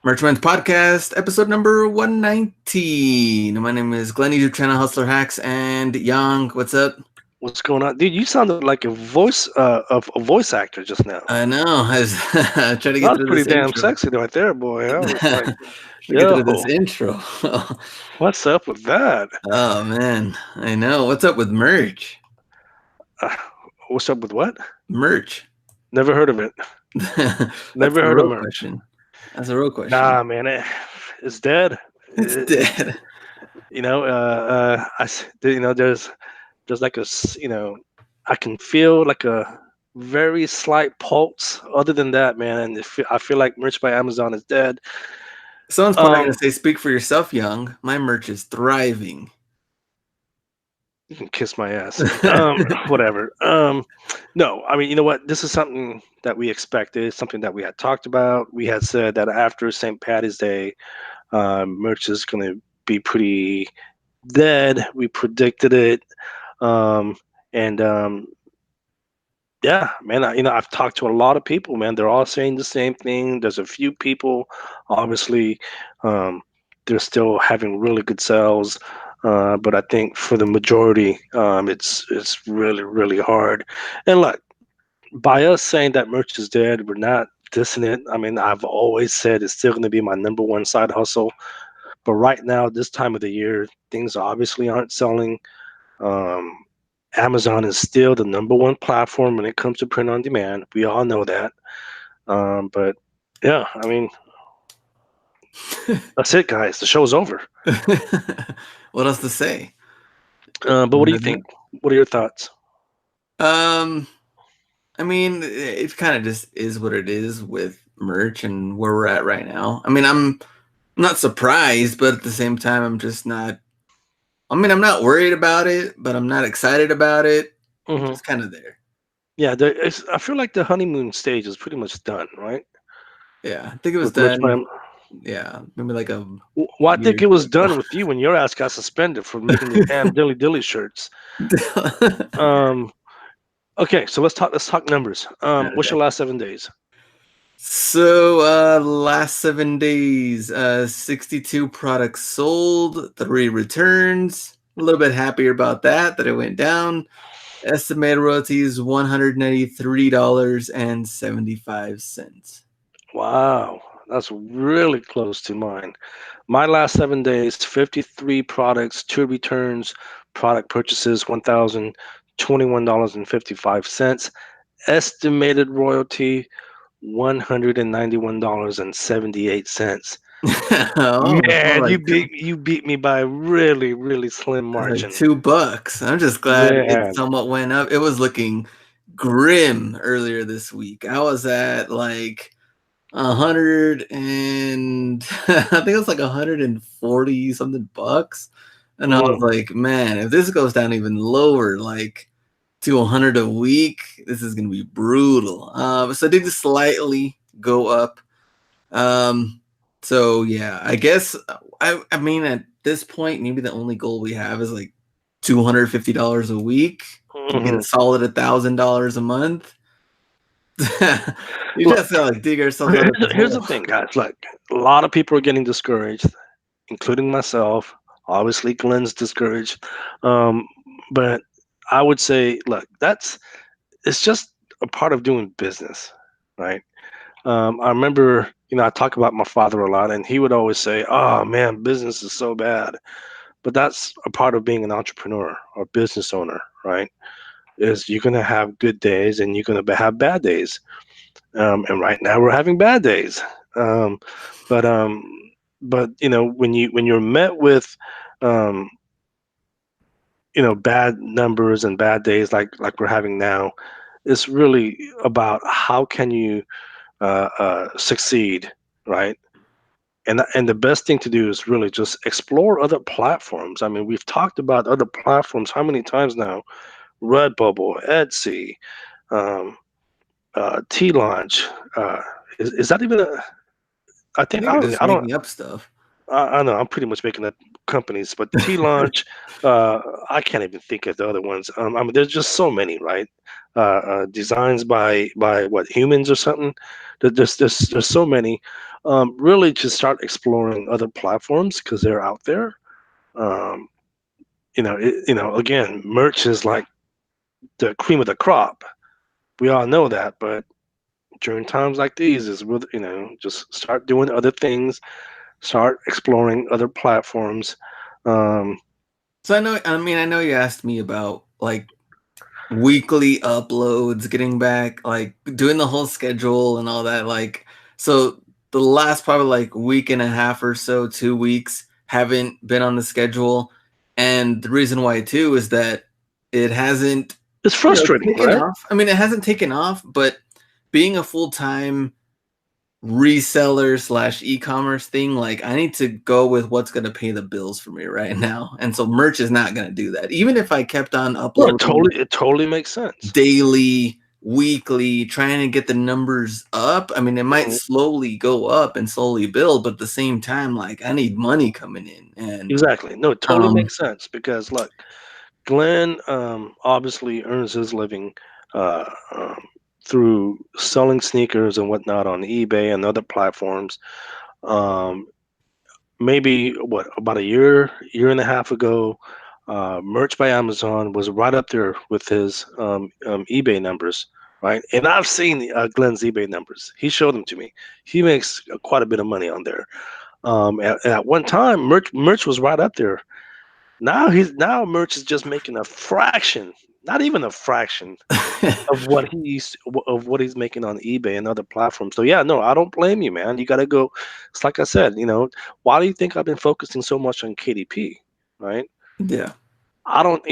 Merchman's Podcast, episode number 119. My name is Glenn, YouTube channel Hustler Hacks, and Young. What's up? What's going on, dude? You sounded like a voice actor just now. I know. I was trying to That get was through pretty this damn intro. sexy right there, boy. I was like, To get through yo, this intro. what's up with that? Oh man, I know. What's up with merch? Uh, what's up with what? Merch. Never heard of it. That's Never a heard of real merch. question. That's a real question. Nah, man, it's dead. It's dead. There's like I can feel like a very slight pulse. Other than that, man, and I feel like merch by Amazon is dead. Someone's probably Um, gonna say, "Speak for yourself, Young. My merch is thriving." You can kiss my ass. Whatever. No, I mean, you know what? This is something that we expected, something that we had talked about. We had said that after St. Patty's Day, merch is going to be pretty dead. We predicted it. Um, and Yeah, man, I've talked to a lot of people, man. They're all saying the same thing. There's a few people, obviously, um, they're still having really good sales, but I think for the majority, it's really really hard. And look, by us saying that merch is dead, we're not dissing it. I mean, I've always said it's still going to be my number one side hustle. But right now, this time of the year, things obviously aren't selling. Um, Amazon is still the number one platform when it comes to print on demand. We all know that. But yeah, I mean, that's it, guys. The show's over. What else to say? But what do you think? What are your thoughts? Um, I mean, it kind of just is what it is with merch and where we're at right now. I mean, I'm not surprised, but at the same time, I'm just not. I mean, I'm not worried about it, but I'm not excited about it. It's Hmm. just kind of there. Yeah, I feel like the honeymoon stage is pretty much done, right? Yeah, I think it was With Merch done. Plan. Yeah, maybe like a Well, I year think it or was two done with you when your ass got suspended for making the damn dilly dilly shirts. ago. Um, okay, so let's talk numbers. What's Okay. your last 7 days? So, last 7 days, 62 products sold, 3 returns. A little bit happier about that it went down. Estimated royalties $193.75. Wow, that's really close to mine. My last 7 days, 53 products, 2 returns, product purchases, $1,021.55. Estimated royalty, $191.78. Oh, it's more Man, like you beat me by a really, really slim like margin. $2. I'm just glad it Man. somewhat went up. It was looking grim earlier this week. I was at like 100 and I think it was like 140 something bucks. And I was Mm, like, man, if this goes down even lower, like to 100 a week, this is gonna be brutal. So it did slightly go up. Um, so yeah, I guess I mean at this point, maybe the only goal we have is like $250 a week. We get a mhm. solid $1,000 a month. You just Look, gotta like dig ourselves out of this here's the hole. thing, guys. Look, a lot of people are getting discouraged, including myself. Obviously, Glenn's discouraged. Um, but I would say, look, it's just a part of doing business, right? I remember, I talk about my father a lot, and he would always say, "Oh man, business is so bad." But that's a part of being an entrepreneur or business owner, right? Is you're gonna have good days and you're gonna have bad days. And right now we're having bad days. Um, but um, when you're met with um, bad numbers and bad days like we're having now, it's really about how can you succeed, right? And the best thing to do is really just explore other platforms. I mean, we've talked about other platforms how many times now? Redbubble, Etsy, um, T Launch. Is that even a? I I think think I we're don't. just I don't. making up stuff. I know. I'm pretty much making up companies, but T Launch, I can't even think of the other ones. I mean, there's just so many, right? Designs by what, humans or something. There's so many. Really, to start exploring other platforms because they're out there. Um, again, merch is like the cream of the crop. We all know that, but during times like these, is with just start doing other things, start exploring other platforms. Um, So I know you asked me about like weekly uploads, getting back, like doing the whole schedule and all that. Like, so the last probably like week and a half or so, 2 weeks, haven't been on the schedule. And the reason why too is that it hasn't, it's frustrating, taken right? off. I mean, it hasn't taken off, but being a full-time reseller slash e-commerce thing, like I need to go with what's going to pay the bills for me right now. And so merch is not going to do that. Even if I kept on Well, uploading it totally makes sense. daily, weekly, trying to get the numbers up, I mean, it might Mhm. slowly go up and slowly build, but at the same time, like I need money coming in. And Exactly. No, it totally um makes sense because look, Glenn obviously earns his living uh, um, through selling sneakers and whatnot on eBay and other platforms. Um, Maybe what, about a year and a half ago, Merch by Amazon was right up there with his eBay numbers, right? And I've seen Glenn's eBay numbers. He showed them to me. He makes quite a bit of money on there. At one time, Merch was right up there. Now Merch is just making a fraction, not even a fraction of what he's making on eBay and other platforms. So yeah, no, I don't blame you, man. You got to go. It's like I said, why do you think I've been focusing so much on KDP, right? yeah. I don't,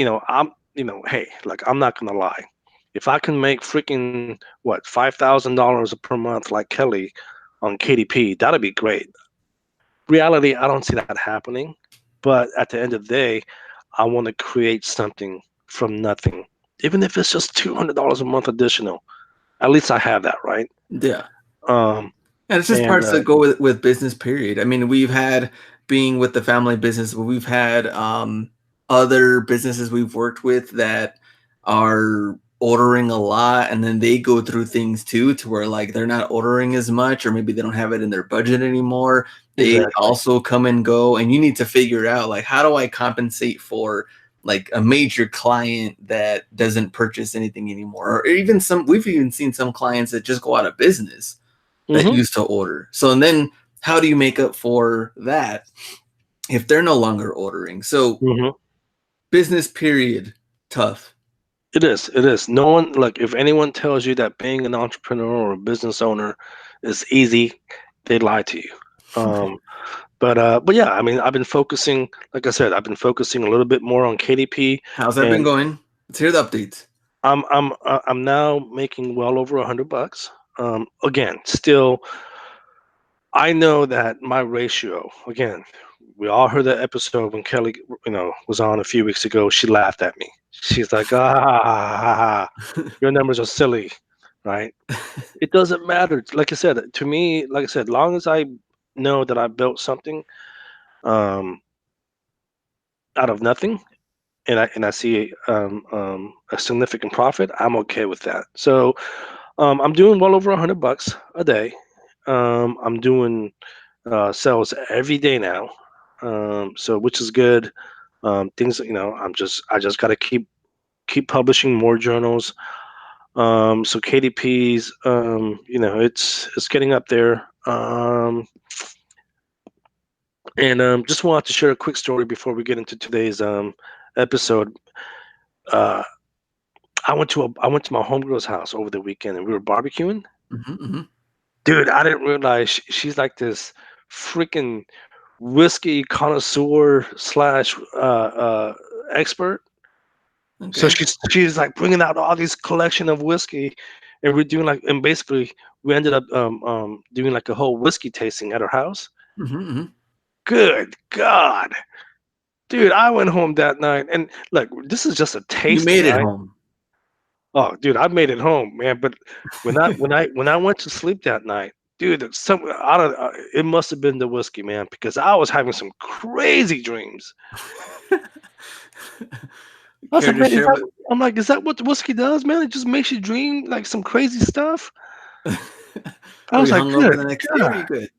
hey, like I'm not gonna lie. If I can make freaking what, $5,000 per month like Kelly on KDP, that'd be great. Reality, I don't see that happening. But at the end of the day, I want to create something from nothing, even if it's just $200 a month additional. At least I have that, right? Yeah. Um, And it's just and parts that go with business period. I mean, we've had, being with the family business, we've had other businesses we've worked with that are ordering a lot, and then they go through things too to where like they're not ordering as much, or maybe they don't have it in their budget anymore. They exactly. also come and go, and you need to figure out like, how do I compensate for like a major client that doesn't purchase anything anymore, or even we've even seen some clients that just go out of business that Hmm. used to order. So, and then how do you make up for that if they're no longer ordering? So, Hmm. business period, tough. It is. It is. No one, like, if anyone tells you that being an entrepreneur or a business owner is easy, they lie to you. Um, but yeah, I mean, I've been focusing, like I said, I've been focusing a little bit more on KDP, How's that been and going? Let's hear the updates. I'm now making well over $100. Again, still, I know that my ratio, again, we all heard that episode when Kelly, was on a few weeks ago. She laughed at me. She's like, your numbers are silly, right? It doesn't matter. Like I said, to me, like I said, long as I know that I built something um, out of nothing, and I see a significant profit, I'm okay with that. So I'm doing well over $100 a day. I'm doing sales every day now, so which is good. Things, I just got to keep publishing more journals. So KDP's, it's getting up there. And just wanted to share a quick story before we get into today's episode. Uh, I went to my homegirl's house over the weekend and we were barbecuing. Mm-hmm. Dude, I didn't realize she's like this freaking whiskey connoisseur slash expert. So Okay. she's like bringing out all these collection of whiskey, and we're doing like, and basically we ended up doing like a whole whiskey tasting at her house. Mm-hmm. Good God, dude! I went home that night, and look, this is just a You tasting, made it right? home. Oh, dude, I made it home, man. But when I went to sleep that night, dude, some I don't. It must have been the whiskey, man, because I was having some crazy dreams. I was Care like, to man, share what? I'm like, is that what the whiskey does, man? It just makes you dream like some crazy stuff. I Were was you like, hungover good the next day? Or were God. you good?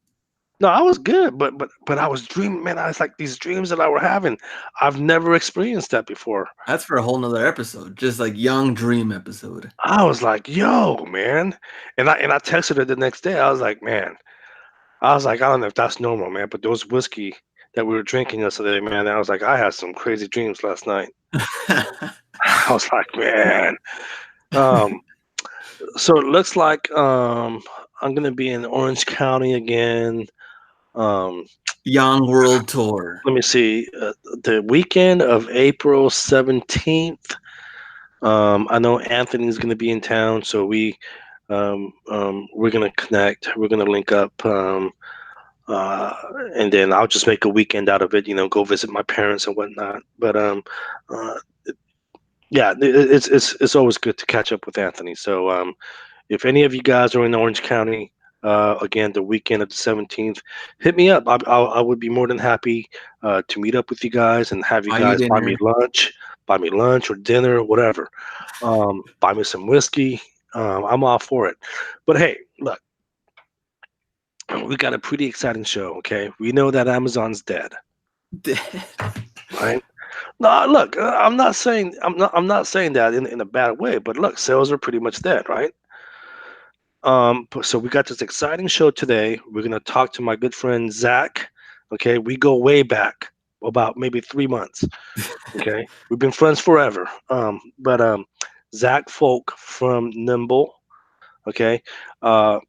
No, I was good, but I was dreaming, man. I was like these dreams that I were having. I've never experienced that before. That's for a whole nother episode, just like young dream episode. I was like, yo, man. And I texted her the next day. I was like, man, I was like, I don't know if that's normal, man, but those whiskey that we were drinking yesterday, man, I was like, I had some crazy dreams last night. I was like, man. Um, so it looks like I'm gonna be in Orange County again. Um, Young World Tour. let me see, the weekend of April 17th. I know Anthony's gonna be in town, so we're gonna connect. We're gonna link up. Uh, and then I'll just make a weekend out of it. Go visit my parents and whatnot. But uh, yeah, it's always good to catch up with Anthony. So if any of you guys are in Orange County, again the weekend of the 17th, hit me up. I would be more than happy to meet up with you guys and have you Buy you guys dinner. buy me lunch or dinner, whatever. Buy me some whiskey. I'm all for it. But hey, look, we got a pretty exciting show. Okay, we know that Amazon's dead, right? No, look, I'm not saying that in a bad way, but look, sales are pretty much dead, right? So we got this exciting show today. We're gonna talk to my good friend Zach. Okay, we go way back, about maybe 3 months. Okay, we've been friends forever. But Zac Folk from Nimble. Okay, uh,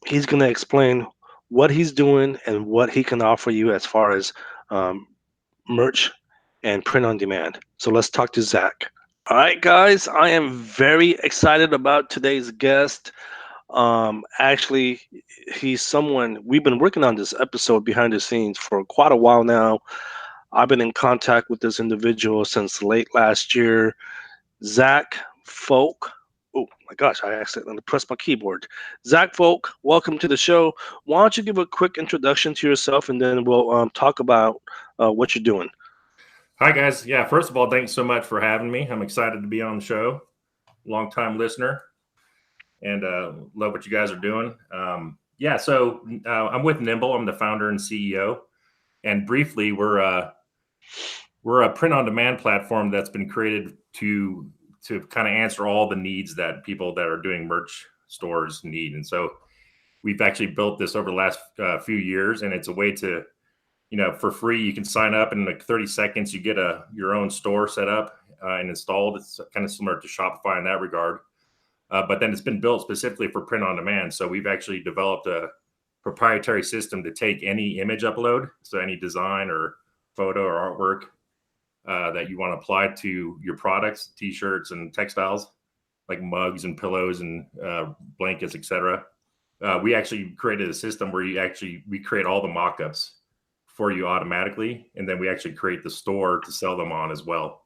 he's gonna explain what he's doing and what he can offer you as far as um, merch and print on demand. So let's talk to Zach. All right, guys, I am very excited about today's guest. Actually, he's someone we've been working on this episode behind the scenes for quite a while now. I've been in contact with this individual since late last year. Zac Folk. Oh my gosh, I accidentally pressed my keyboard. Zac Folk, welcome to the show. Why don't you give a quick introduction to yourself and then we'll talk about what you're doing. Hi, guys. Yeah, first of all, thanks so much for having me. I'm excited to be on the show. Long-time listener, and love what you guys are doing. So I'm with Nimble. I'm the founder and CEO. And briefly, we're a print-on-demand platform that's been created to kind of answer all the needs that people that are doing merch stores need. And so we've actually built this over the last few years, and it's a way to for free, you can sign up in like 30 seconds. You get your own store set up and installed. It's kind of similar to Shopify in that regard. But then it's been built specifically for print on demand. So we've actually developed a proprietary system to take any image upload, so any design or photo or artwork that you want to apply to your products, T-shirts and textiles, like mugs and pillows and blankets, etc. We actually created a system where we create all the mock-ups for you automatically, and then we actually create the store to sell them on as well.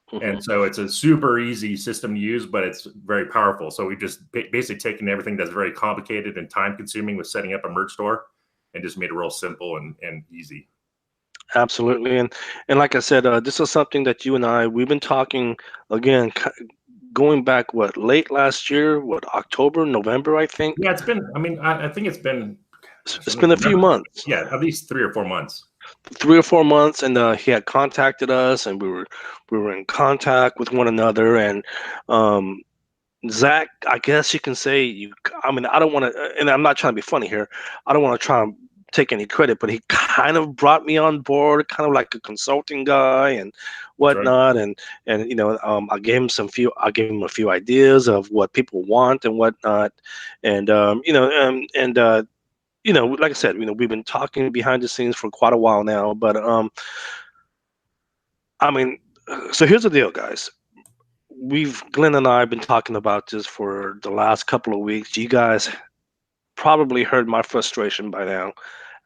Mm-hmm. And so it's a super easy system to use, but it's very powerful. So we've just basically taken everything that's very complicated and time consuming with setting up a merch store and just made it real simple and easy. Absolutely. And like I said, this is something that you and we've been talking again, going back, late last year, October, November, I think. Yeah, it's been, I think it's been a few months. Yeah, at least 3 or 4 months. 3 or 4 months, and he had contacted us, and we were in contact with one another. And Zach, I guess you can say I don't want to, and I'm not trying to be funny here. I don't want to try and take any credit, but he kind of brought me on board, kind of like a consulting guy and whatnot. Right. And I gave him a few ideas of what people want and whatnot. And like I said, we've been talking behind the scenes for quite a while now, but so here's the deal, guys. Glenn and I have been talking about this for the last couple of weeks. You guys probably heard my frustration by now.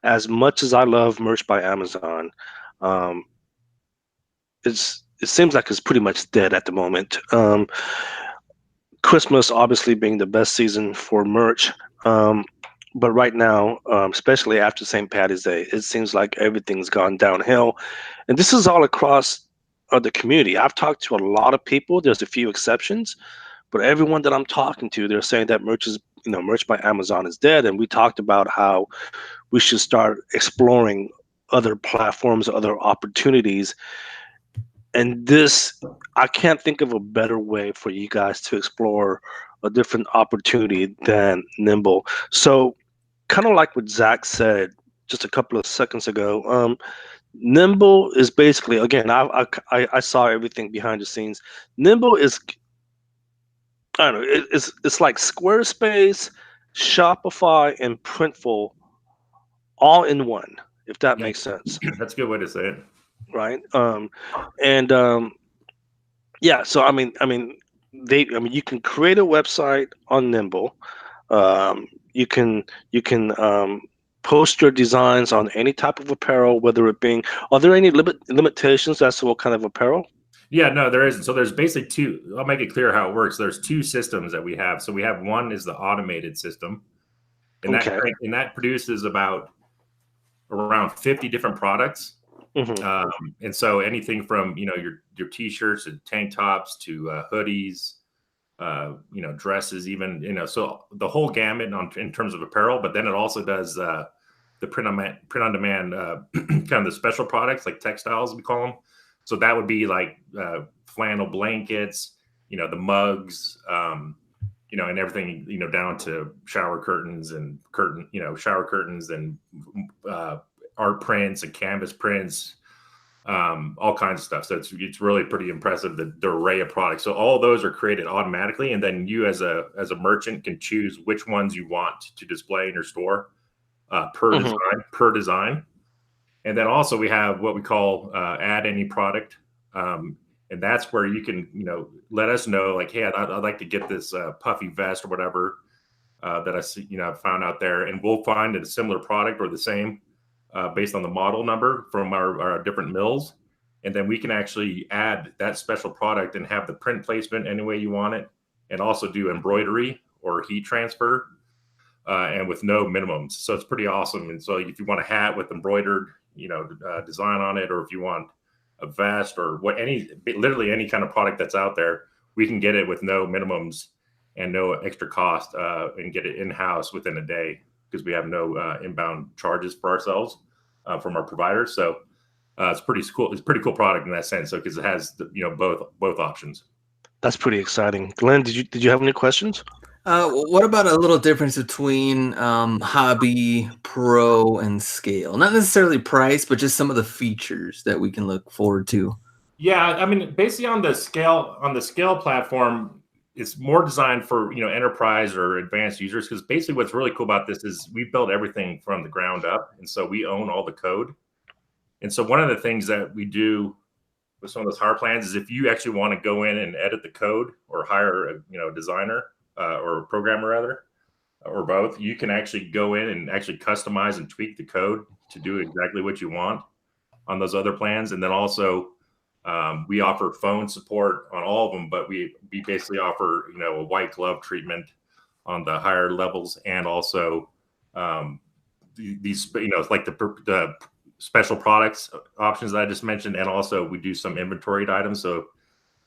As much as I love merch by Amazon, it seems like it's pretty much dead at the moment. Christmas obviously being the best season for merch. But right now, especially after St. Patty's Day, it seems like everything's gone downhill. And this is all across the community. I've talked to a lot of people. There's a few exceptions, but everyone that I'm talking to, they're saying that merch by Amazon is dead. And we talked about how we should start exploring other platforms, other opportunities. And I can't think of a better way for you guys to explore a different opportunity than Nimble. So, kind of like what Zach said just a couple of seconds ago, Nimble is basically, again, I saw everything behind the scenes. Nimble is, I don't know, it's like Squarespace, Shopify, and Printful all in one, if that Yeah. makes sense, That's a good way to say it. right? And Yeah, so you can create a website on Nimble. You can post your designs on any type of apparel, whether it being. Are there any limitations as to what kind of apparel? Yeah, no, there isn't. So there's basically two. I'll make it clear how it works. There's two systems that we have. So we have one is the automated system, and Okay. that produces about around 50 different products. Hmm. And so anything from your t-shirts and tank tops to hoodies, dresses, even so the whole gamut in terms of apparel. But then it also does the print on demand kind of the special products like textiles we call them. So that would be like flannel blankets, the mugs, and everything down to shower curtains and art prints and canvas prints, all kinds of stuff. So it's really pretty impressive, the array of products. So all of those are created automatically, and then you as a merchant can choose which ones you want to display in your store per design. And then also we have what we call add any product, and that's where you can let us know, like, hey, I'd like to get this puffy vest or whatever that I see I've found out there, and we'll find a similar product or the same based on the model number from our different mills. And then we can actually add that special product and have the print placement any way you want it, and also do embroidery or heat transfer, and with no minimums. So it's pretty awesome. And so if you want a hat with embroidered design on it, or if you want a vest or literally any kind of product that's out there, we can get it with no minimums and no extra cost, and get it in-house within a day, because we have no inbound charges for ourselves from our providers. So it's pretty cool. It's a pretty cool product in that sense. So because it has both options. That's pretty exciting. Glenn, did you have any questions? What about a little difference between hobby, pro, and scale? Not necessarily price, but just some of the features that we can look forward to. Yeah, I mean, basically on the scale platform, it's more designed for enterprise or advanced users, because basically what's really cool about this is we built everything from the ground up, and so we own all the code. And so one of the things that we do with some of those higher plans is if you actually want to go in and edit the code or hire a designer or a programmer rather, or both, you can actually go in and actually customize and tweak the code to do exactly what you want on those other plans. And then also we offer phone support on all of them, but we basically offer a white glove treatment on the higher levels, and also these like the special products options that I just mentioned. And also we do some inventoried items. So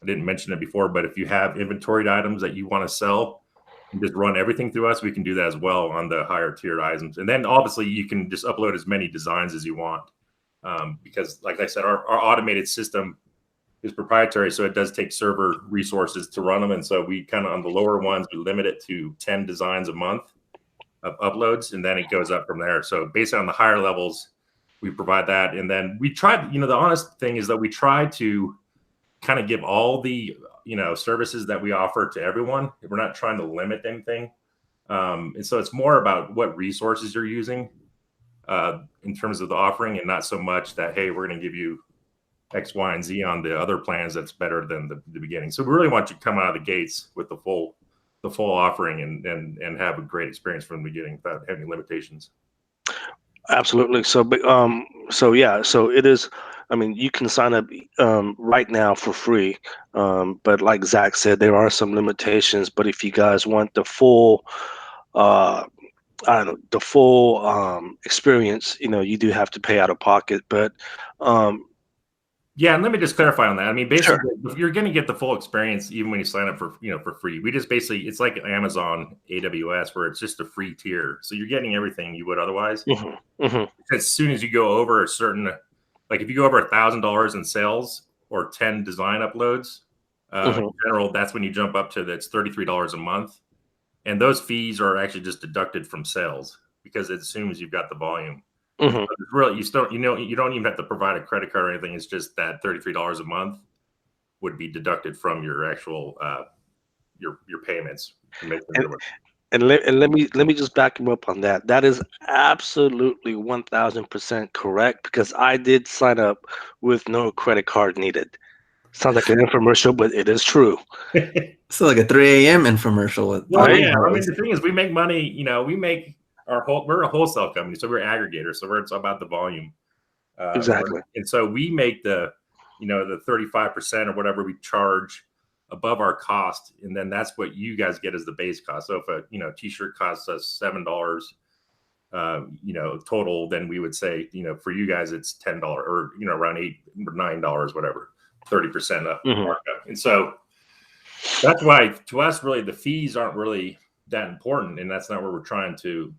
I didn't mention it before, but if you have inventoried items that you want to sell and just run everything through us, we can do that as well on the higher tiered items. And then obviously you can just upload as many designs as you want, because like I said, our automated system is proprietary, so it does take server resources to run them. And so we kind of, on the lower ones, we limit it to 10 designs a month of uploads, and then it goes up from there. So based on the higher levels, we provide that. And then we tried, the honest thing is that we try to kind of give all the services that we offer to everyone. We're not trying to limit anything, and so it's more about what resources you're using in terms of the offering, and not so much that, hey, we're going to give you X, Y, and Z on the other plans that's better than the beginning. So we really want you to come out of the gates with the full offering and have a great experience from the beginning without having limitations. Absolutely. So it is. I mean, you can sign up right now for free, but like Zach said, there are some limitations. But if you guys want the full I don't know, the full experience, you do have to pay out of pocket. But yeah, and let me just clarify on that. I mean, sure. basically, you're going to get the full experience even when you sign up for for free. We just basically, it's like Amazon AWS where it's just a free tier, so you're getting everything you would otherwise. As soon as you go over a certain, like if you go over $1,000 in sales or 10 design uploads, in general, that's when you jump up to that's $33 a month, and those fees are actually just deducted from sales because it assumes you've got the volume. So it's really, you don't even have to provide a credit card or anything. It's just that $33 a month would be deducted from your actual your payments. And let me just back him up on that. That is absolutely 1000% correct, because I did sign up with no credit card needed. Sounds like an infomercial, but it is true. So like a 3 a.m. infomercial. Well, yeah. I mean, the thing is, we make money. We make we're a wholesale company, so we're aggregators. So it's about the volume. Exactly. And so we make the 35% or whatever we charge above our cost, and then that's what you guys get as the base cost. So if a t-shirt costs us $7, total, then we would say for you guys it's $10 or around $8 or $9, whatever, 30% up markup. And so that's why to us really the fees aren't really that important, and that's not where we're trying to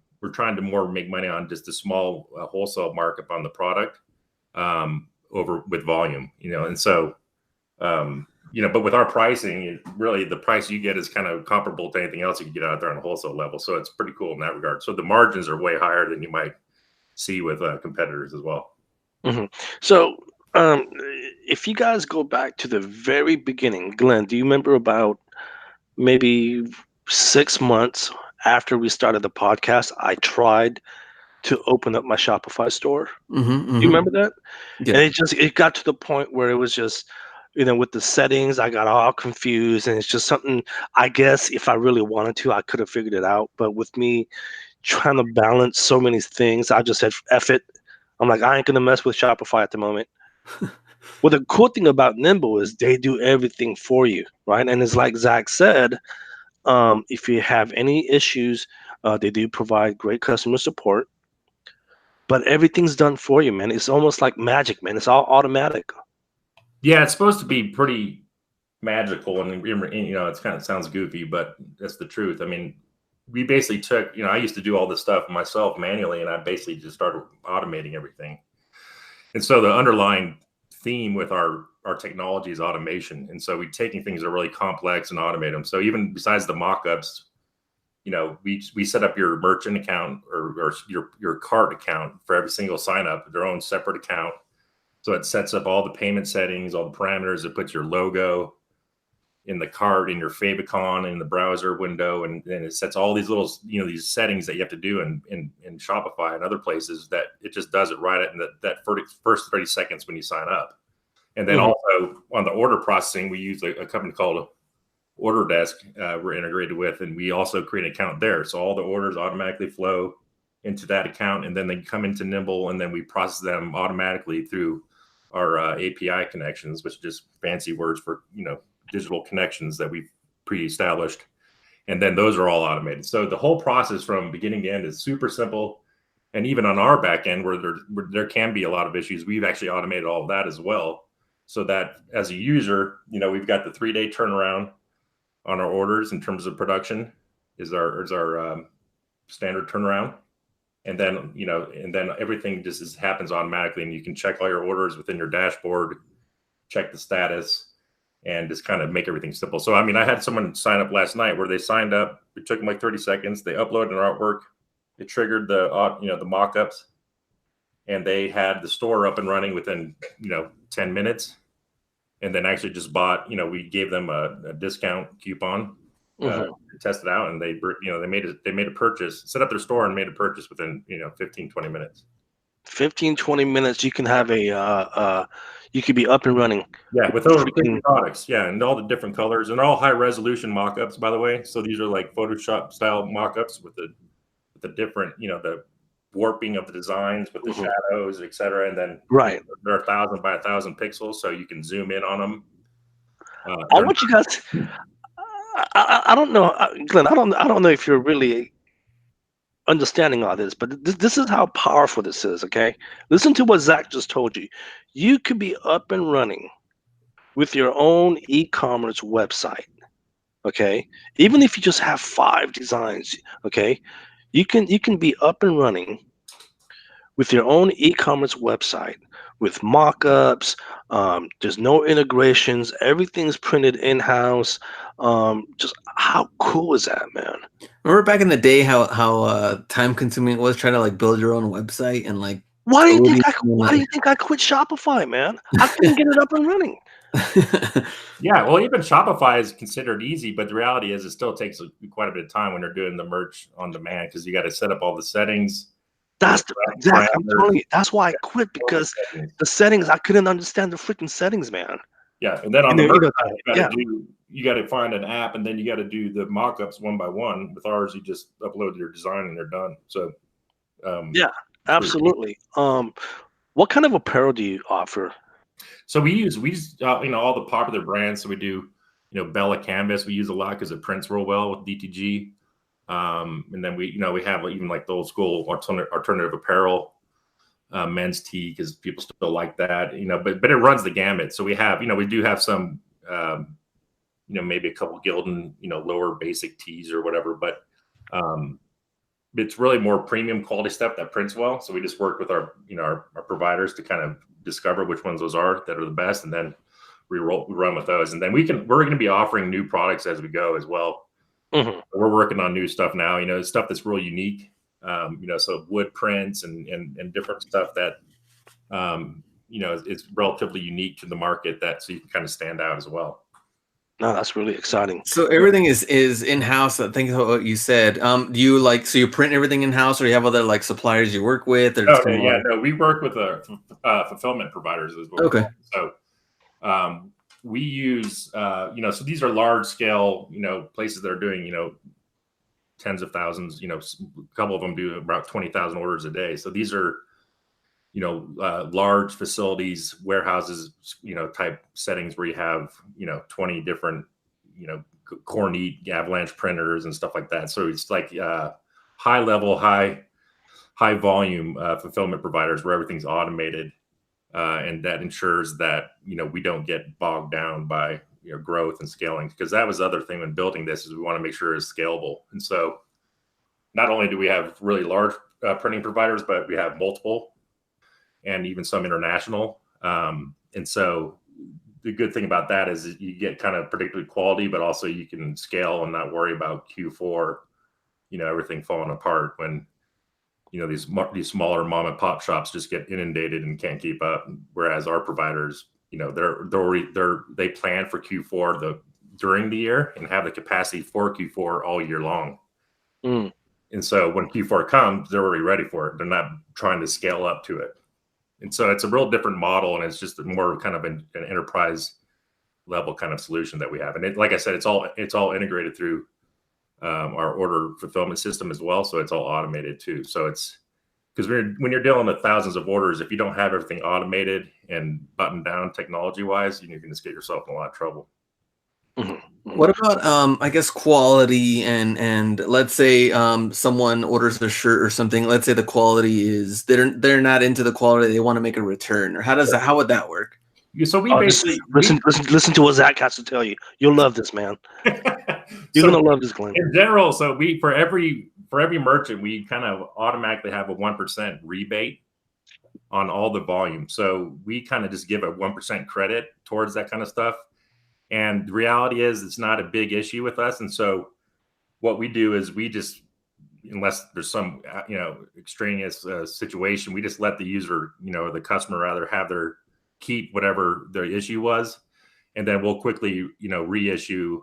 more make money on just a small wholesale markup on the product over with volume, and so but with our pricing, really the price you get is kind of comparable to anything else you can get out there on a wholesale level. So it's pretty cool in that regard. So the margins are way higher than you might see with competitors as well. So if you guys go back to the very beginning, Glenn, do you remember about maybe 6 months after we started the podcast, I tried to open up my Shopify store? You remember that? Yeah. And it got to the point where it was just, with the settings, I got all confused, and it's just something, I guess if I really wanted to, I could have figured it out. But with me trying to balance so many things, I just said, F it. I'm like, I ain't going to mess with Shopify at the moment. Well, the cool thing about Nimble is they do everything for you, right? And it's like Zac said, if you have any issues, they do provide great customer support. But everything's done for you, man. It's almost like magic, man. It's all automatic. Yeah, it's supposed to be pretty magical, and it's kind of sounds goofy, but that's the truth. I mean, we basically took, I used to do all this stuff myself manually, and I basically just started automating everything. And so the underlying theme with our technology is automation. And so we're taking things that are really complex and automate them. So even besides the mock-ups, we set up your merchant account or your cart account for every single sign up, their own separate account. So it sets up all the payment settings, all the parameters. It puts your logo in the cart, in your favicon, in the browser window, and then it sets all these little, these settings that you have to do in Shopify and other places, that it just does it right at that first 30 seconds when you sign up. And then also on the order processing, we use a company called Order Desk we're integrated with, and we also create an account there. So all the orders automatically flow into that account, and then they come into Nimble, and then we process them automatically through our API connections, which is just fancy words for, digital connections that we've pre-established. And then those are all automated. So the whole process from beginning to end is super simple. And even on our back end, where there can be a lot of issues, we've actually automated all of that as well. So that as a user, we've got the 3-day turnaround on our orders in terms of production is our standard turnaround. And then, everything just happens automatically, and you can check all your orders within your dashboard, check the status, and just kind of make everything simple. So, I mean, I had someone sign up last night where they signed up. It took them like 30 seconds. They uploaded their artwork. It triggered the mock-ups, and they had the store up and running within, 10 minutes. And then actually just bought, we gave them a discount coupon to test it out, and they made a purchase, set up their store and made a purchase within 15, 20 minutes. 15, 20 minutes, you can have you could be up and running. Yeah, with over 50 products. Yeah, and all the different colors, and all high resolution mock-ups, by the way. So these are like Photoshop style mock-ups with the different, the warping of the designs with the shadows, etc. And then they're 1,000 by 1,000 pixels, so you can zoom in on them. I want you guys. I don't know, Glenn. I don't know if you're really understanding all this, but this is how powerful this is, okay? Listen to what Zach just told you. You could be up and running with your own e-commerce website, okay? Even if you just have 5 designs, okay? You can be up and running with your own e-commerce website with mock-ups. There's no integrations. Everything's printed in-house. Just how cool is that, man? Remember back in the day how time consuming it was trying to like build your own website and like Why do you coding think I quit Shopify, man? I couldn't get it up and running. Yeah, well, even Shopify is considered easy, but the reality is it still takes quite a bit of time when they're doing the merch on demand because you got to set up all the settings. That's exactly. I'm telling you, that's why I quit, because the settings, I couldn't understand the freaking settings, man. Yeah, and then on And the then, merch side, you got to find an app, and then you got to do the mock-ups one by one. With ours, you just upload your design and they're done. So, yeah, absolutely. What kind of apparel do you offer? So we use all the popular brands. So we do Bella Canvas. We use a lot because it prints real well with DTG. And then we have even like the old school alternative apparel, men's tee, because people still like that. But it runs the gamut. So we do have some maybe a couple Gildan lower basic tees or whatever, but it's really more premium quality stuff that prints well. So we just work with our providers to kind of discover which ones those are that are the best, and then we run with those. And then we're going to be offering new products as we go as well. Mm-hmm. We're working on new stuff now, stuff that's real unique, so wood prints and different stuff that, it's relatively unique to the market, so you can kind of stand out as well. No, that's really exciting. So everything is in-house. I think what you said. Do you so you print everything in-house, or you have other like suppliers you work with? Or no, we work with fulfillment providers as well. Okay. So we use, so these are large scale, places that are doing, tens of thousands, a couple of them do about 20,000 orders a day. So these are, large facilities, warehouses, type settings where you have, 20 different, Kornit avalanche printers and stuff like that. So it's like high level, high volume fulfillment providers where everything's automated. And that ensures that, we don't get bogged down by, growth and scaling, because that was the other thing when building this is we want to make sure it's scalable. And so not only do we have really large printing providers, but we have multiple and even some international. And so the good thing about that is you get kind of predictable quality, but also you can scale and not worry about Q4, everything falling apart when, these smaller mom and pop shops just get inundated and can't keep up. Whereas our providers, they plan for Q4 during the year and have the capacity for Q4 all year long. Mm. And so when Q4 comes, they're already ready for it. They're not trying to scale up to it. And so it's a real different model, and it's just more kind of an enterprise level kind of solution that we have. And like I said, it's all integrated through our order fulfillment system as well. So it's all automated too. So it's because when you're dealing with thousands of orders, if you don't have everything automated and buttoned down technology wise, you're going to get yourself in a lot of trouble. Mm-hmm. What about I guess quality and let's say someone orders a shirt or something. Let's say the quality is they're not into the quality, they want to make a return, or how would that work? So we basically listen to what Zach has to tell you. You'll love this, man. You're gonna love this, Glenn. In general, so we for every merchant, we kind of automatically have a 1% rebate on all the volume. So we kind of just give a 1% credit towards that kind of stuff. And the reality is it's not a big issue with us. And so what we do is we just, unless there's some, extraneous situation, we just let the user, the customer rather keep whatever the issue was. And then we'll quickly, reissue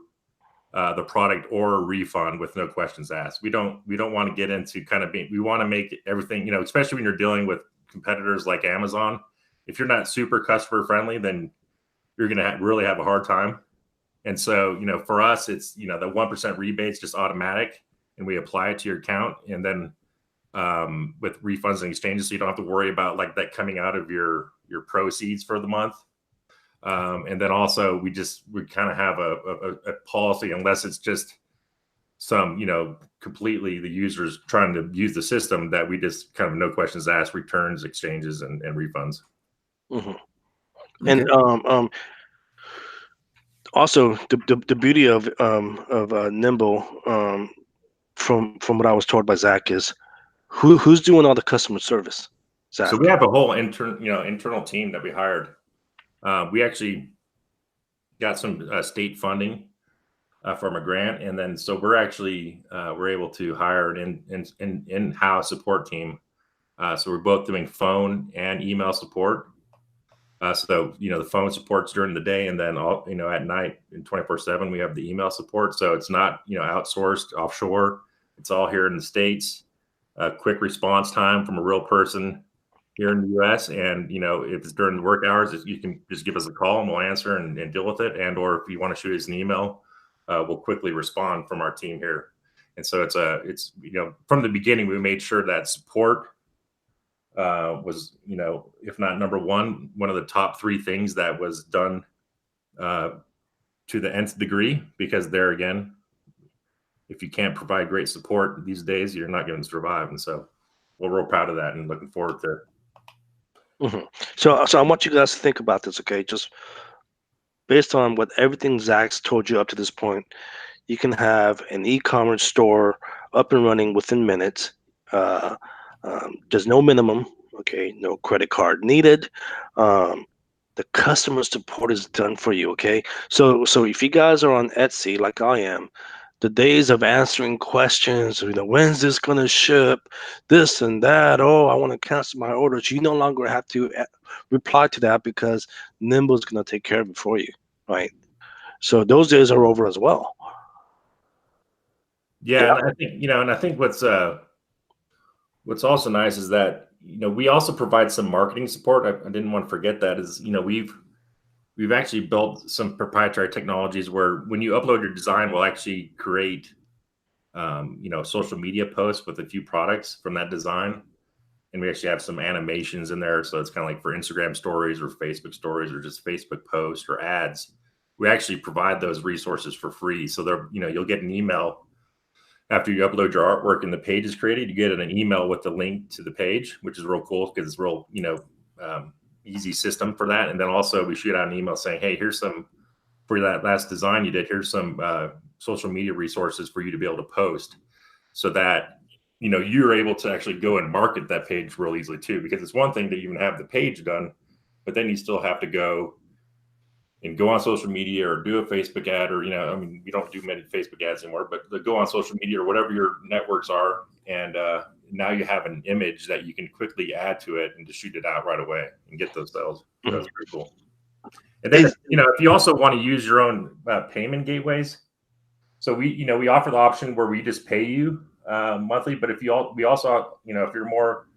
the product or a refund with no questions asked. We don't want to get into we want to make everything, especially when you're dealing with competitors like Amazon. If you're not super customer friendly, then you're going to really have a hard time. And so, for us, it's, the 1% rebate's just automatic, and we apply it to your account. And then with refunds and exchanges, so you don't have to worry about like that coming out of your proceeds for the month. And then also we kind of have a policy, unless it's just some, completely the users trying to use the system that we just kind of no questions asked, returns, exchanges, and refunds. Mm-hmm. Okay. And also the beauty of Nimble, from what I was told by Zach, is who's doing all the customer service. Zach. So we have a whole internal team that we hired. We actually got some state funding from a grant, and then so we're actually we're able to hire an in-house support team. So we're both doing phone and email support. So the phone support's during the day, and then all at night in 24/7 we have the email support. So it's not outsourced offshore. It's all here in the States. Quick response time from a real person here in the U.S. And if it's during the work hours, you can just give us a call and we'll answer and deal with it. And or if you want to shoot us an email, we'll quickly respond from our team here. And so it's from the beginning we made sure that support was if not number one of the top 3 things that was done to the nth degree, because there again, if you can't provide great support these days, you're not going to survive. And so we're real proud of that and looking forward to it. Mm-hmm. So I want you guys to think about this, okay? Just based on what everything Zach's told you up to this point, you can have an e-commerce store up and running within minutes. There's no minimum, okay? No credit card needed. The customer support is done for you, okay? So if you guys are on Etsy like I am, the days of answering questions, when's this gonna ship, this and that, oh, I want to cancel my orders, you no longer have to reply to that because Nimble is gonna take care of it for you, right? So those days are over as well. Yeah, and I think and I think what's also nice is that we also provide some marketing support. I didn't want to forget that is we've actually built some proprietary technologies where when you upload your design, we'll actually create social media posts with a few products from that design, and we actually have some animations in there. So it's kind of like for Instagram stories or Facebook stories or just Facebook posts or ads. We actually provide those resources for free. So they're you'll get an email after you upload your artwork and the page is created. You get an email with the link to the page, which is real cool because it's real easy system for that. And then also we shoot out an email saying, hey, here's some for that last design you did, here's some social media resources for you to be able to post, so that you're able to actually go and market that page real easily too. Because it's one thing to even have the page done, but then you still have to go on social media or do a Facebook ad, or we don't do many Facebook ads anymore, but go on social media or whatever your networks are, and now you have an image that you can quickly add to it and just shoot it out right away and get those sales. So that's pretty cool. And then if you also want to use your own payment gateways, so we offer the option where we just pay you monthly. But we also if you're more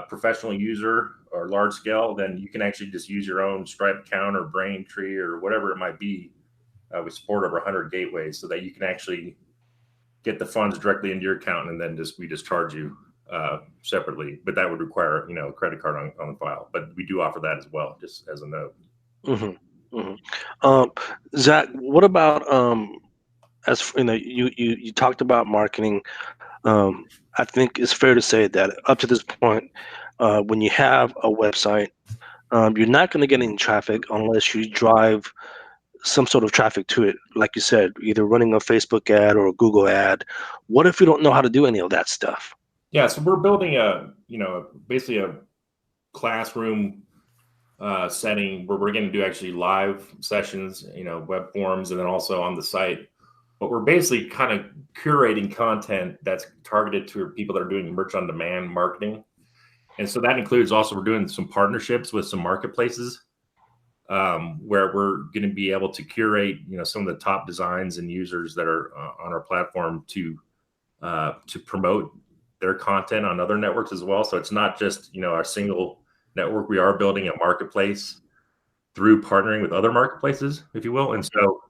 professional user or large scale, then you can actually just use your own Stripe account or Braintree or whatever it might be. We support over 100 gateways, so that you can actually get the funds directly into your account, and then we just charge you separately. But that would require a credit card on the file. But we do offer that as well, just as a note. Mm-hmm. Mm-hmm. Zach, what about as you talked about marketing. I think it's fair to say that up to this point, when you have a website, you're not going to get any traffic unless you drive some sort of traffic to it. Like you said, either running a Facebook ad or a Google ad. What if you don't know how to do any of that stuff? Yeah, so we're building basically a classroom setting where we're going to do actually live sessions, web forums, and then also on the site. But we're basically kind of curating content that's targeted to people that are doing merch on demand marketing. And so that includes also we're doing some partnerships with some marketplaces where we're going to be able to curate, some of the top designs and users that are on our platform to promote their content on other networks as well. So it's not just, our single network. We are building a marketplace through partnering with other marketplaces, if you will. And so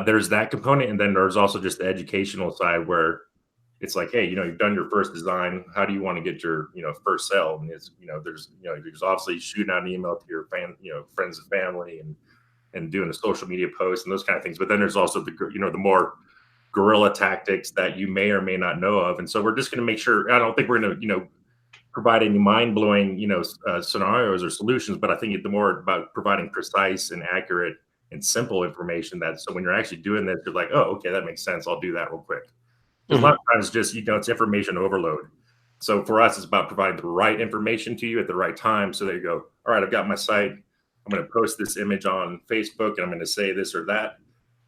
there's that component. And then there's also just the educational side where it's like, hey, you've done your first design. How do you want to get your, first sale? And it's, there's obviously shooting out an email to your friends and family and doing a social media post and those kind of things. But then there's also the more guerrilla tactics that you may or may not know of. And so we're just going to make sure, I don't think we're going to, provide any mind-blowing, scenarios or solutions, but I think it's more about providing precise and accurate and simple information so when you're actually doing this, you're like, oh, okay, that makes sense. I'll do that real quick. Because a lot of times just, it's information overload. So for us, it's about providing the right information to you at the right time so that you go, all right, I've got my site. I'm going to post this image on Facebook and I'm going to say this or that.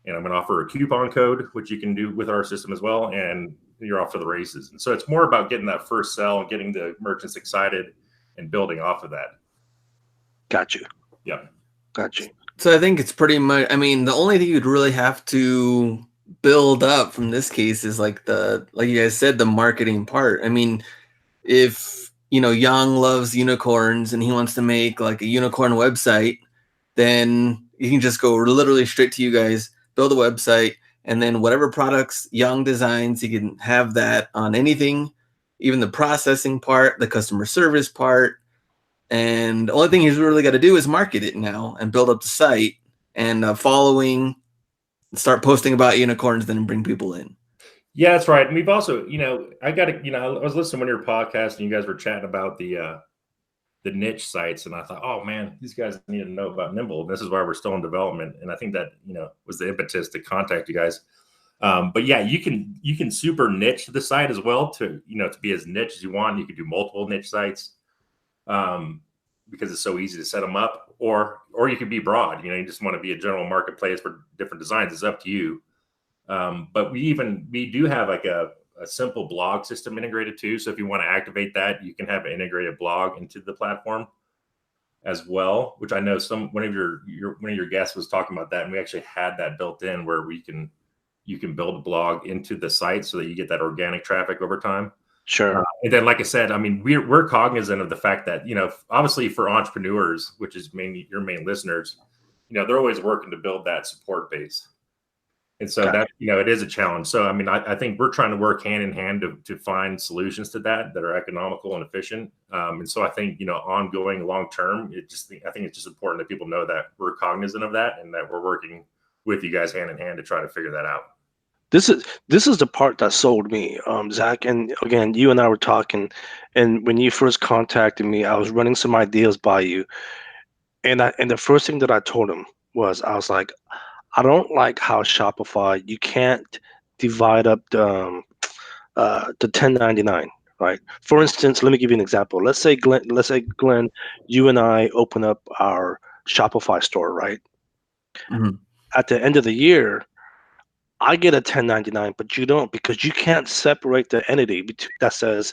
And I'm going to offer a coupon code, which you can do with our system as well. And you're off to the races. And so it's more about getting that first sell and getting the merchants excited and building off of that. Got you. Yeah. Got you. So I think it's pretty much, the only thing you'd really have to build up from this case is like you guys said, the marketing part. If, Young loves unicorns and he wants to make like a unicorn website, then you can just go literally straight to you guys, build a website, and then whatever products Young designs, you can have that on anything, even the processing part, the customer service part. And the only thing he's really got to do is market it now and build up the site and following, start posting about unicorns, then bring people in. Yeah, that's right. And we've also, I was listening to one of your podcasts and you guys were chatting about the niche sites. And I thought, oh man, these guys need to know about Nimble. And this is why we're still in development. And I think that, was the impetus to contact you guys. But yeah, you can super niche the site as well to be as niche as you want. You can do multiple niche sites because it's so easy to set them up, or you could be broad, you just want to be a general marketplace for different designs. It's up to you. But we do have like a simple blog system integrated too. So if you want to activate that, you can have an integrated blog into the platform as well, which I know one of your guests was talking about that. And we actually had that built in where you can build a blog into the site so that you get that organic traffic over time. Sure. And then, like I said, we're cognizant of the fact that, obviously for entrepreneurs, which is mainly your main listeners, they're always working to build that support base. And so that, it is a challenge. So, I think we're trying to work hand in hand to find solutions to that are economical and efficient. And so I think, ongoing long term, I think it's just important that people know that we're cognizant of that and that we're working with you guys hand in hand to try to figure that out. This is the part that sold me, Zach. And again, you and I were talking, and when you first contacted me, I was running some ideas by you. And the first thing that I told him was, I was like, I don't like how Shopify, you can't divide up the 1099, right? For instance, let me give you an example. Let's say Glenn, you and I open up our Shopify store, right? Mm-hmm. At the end of the year, I get a 1099, but you don't, because you can't separate the entity that says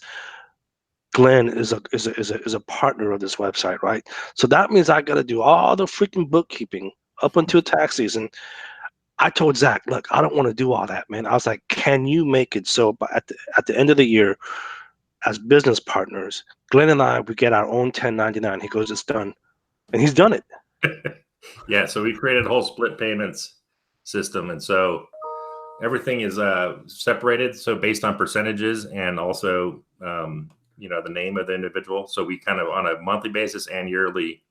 Glenn is a partner of this website, right? So that means I got to do all the freaking bookkeeping up until tax season. I told Zach, look, I don't want to do all that, man. I was like, can you make it so at the end of the year, as business partners, Glenn and I, we get our own 1099. He goes, it's done. And he's done it. Yeah, so we created a whole split payments system. And so everything is separated. So based on percentages and also, the name of the individual. So we kind of on a monthly basis and yearly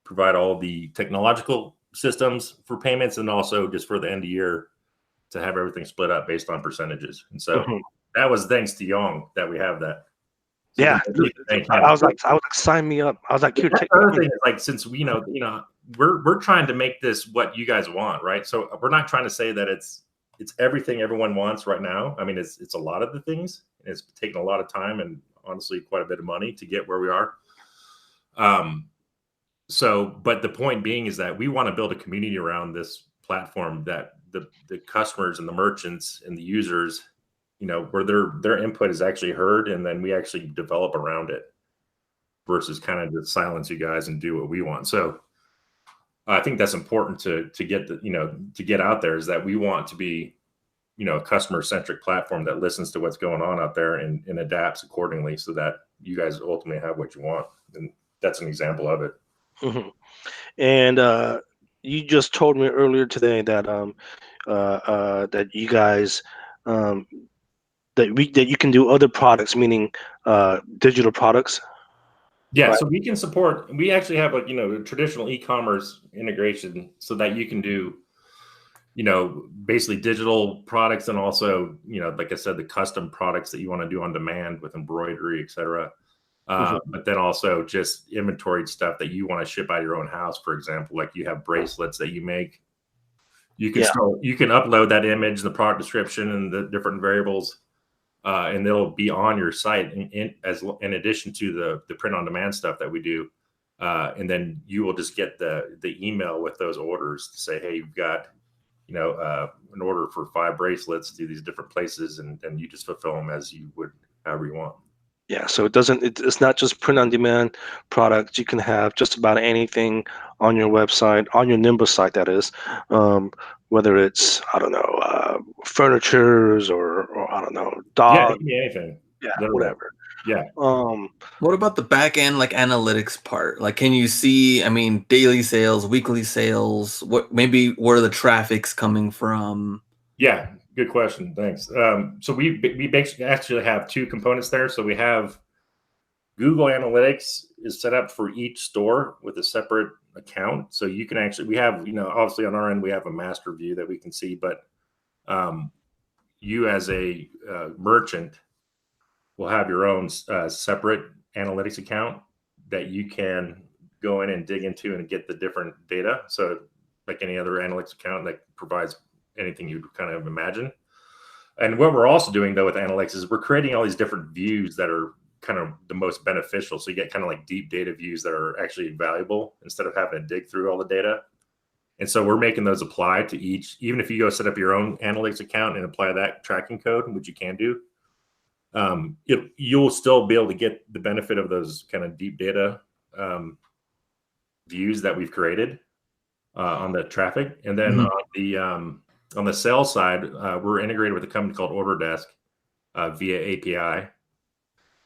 provide all the technological systems for payments and also just for the end of year to have everything split up based on percentages. And so that was thanks to Young that we have that. So yeah. I was like, sign me up. I was like, here, take the other thing is like, since we're trying to make this what you guys want, right? So we're not trying to say that it's everything everyone wants right now. It's a lot of the things. It's taken a lot of time and honestly quite a bit of money to get where we are. But the point being is that we want to build a community around this platform that the customers and the merchants and the users, where their input is actually heard, and then we actually develop around it versus kind of just silence you guys and do what we want. So I think that's important to get to get out there, is that we want to be, a customer-centric platform that listens to what's going on out there and adapts accordingly so that you guys ultimately have what you want. And that's an example of it. Mm-hmm. And you just told me earlier today that that you guys that you can do other products, meaning digital products. Yeah, right? So we can support. We actually have a traditional e-commerce integration so that you can do, basically digital products, and also, like I said, the custom products that you want to do on demand with embroidery, etc. But then also just inventoried stuff that you want to ship out of your own house. For example, like you have bracelets that you make. You can you can upload that image, the product description, and the different variables, and it'll be on your site in addition to the print on demand stuff that we do. And then you will just get the email with those orders to say, hey, you've got an order for 5 bracelets to these different places, and you just fulfill them as you would, however you want. Yeah, so it's not just print on demand products. You can have just about anything on your website, on your Nimble site, that is, whether it's, I don't know, furnitures or I don't know, dog. Yeah, anything. Yeah, whatever. Yeah. What about the back end, like analytics part? Like, can you see, daily sales, weekly sales? Where the traffic's coming from? Yeah, good question. Thanks. So we basically actually have 2 components there. So we have Google Analytics is set up for each store with a separate account. So you can actually, we have, obviously on our end, we have a master view that we can see, but you as a merchant will have your own separate analytics account that you can go in and dig into and get the different data. So like any other analytics account that provides anything you'd kind of imagine. And what we're also doing though with analytics is we're creating all these different views that are kind of the most beneficial. So you get kind of like deep data views that are actually valuable instead of having to dig through all the data. And so we're making those apply to each, even if you go set up your own analytics account and apply that tracking code, which you can do, you'll still be able to get the benefit of those kind of deep data views that we've created on the traffic. And then on the sales side, we're integrated with a company called OrderDesk via API.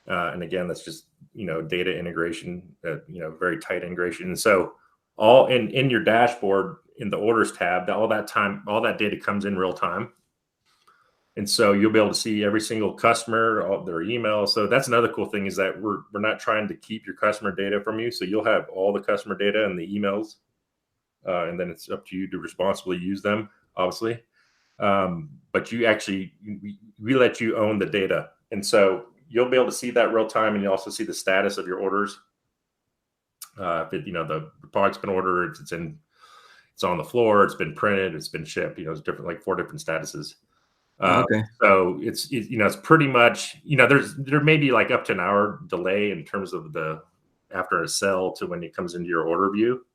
And again, that's just, data integration, very tight integration. And so all in your dashboard, in the orders tab, all that data comes in real time. And so you'll be able to see every single customer, all their emails. So that's another cool thing, is that we're not trying to keep your customer data from you. So you'll have all the customer data and the emails, and then it's up to you to responsibly use them, obviously. But we let you own the data. And so you'll be able to see that real time, and you also see the status of your orders. If the product's been ordered, it's on the floor, it's been printed, it's been shipped. It's different, like 4 different statuses. Okay. So it's pretty much, there may be like up to an hour delay in terms of after a sell to when it comes into your order view,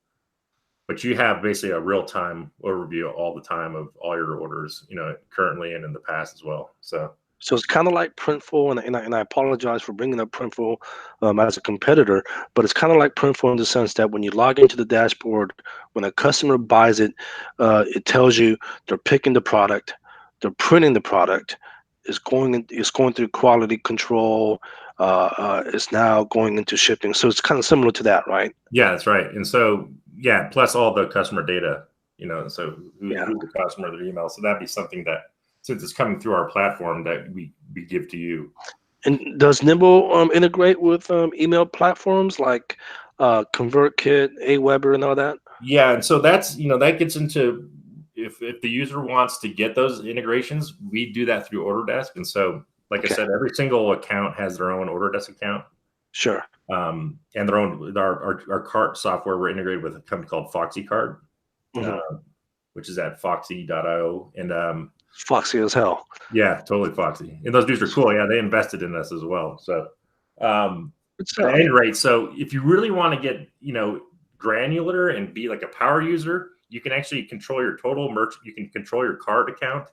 but you have basically a real time overview all the time of all your orders, currently and in the past as well. So it's kind of like Printful, and I apologize for bringing up Printful as a competitor, but it's kind of like Printful in the sense that when you log into the dashboard, when a customer buys it, it tells you they're picking the product, they're printing the product, it's going through quality control, it's now going into shipping. So it's kind of similar to that, right? Yeah, that's right. And so, plus all the customer data, so who's the customer, their email. So that'd be something that, since it's coming through our platform, that we give to you. And does Nimble integrate with email platforms like ConvertKit, Aweber, and all that? Yeah, and so that's, that gets into, if the user wants to get those integrations, we do that through OrderDesk. And so, like I said, every single account has their own OrderDesk account. Sure. And their own, our cart software, we're integrated with a company called FoxyCart, which is at foxy.io. And foxy as hell. Yeah, totally foxy. And those dudes are cool. Yeah, they invested in us as well. So at any rate, so if you really want to get, granular and be like a power user, you can actually control your total merchant. You can control your cart account,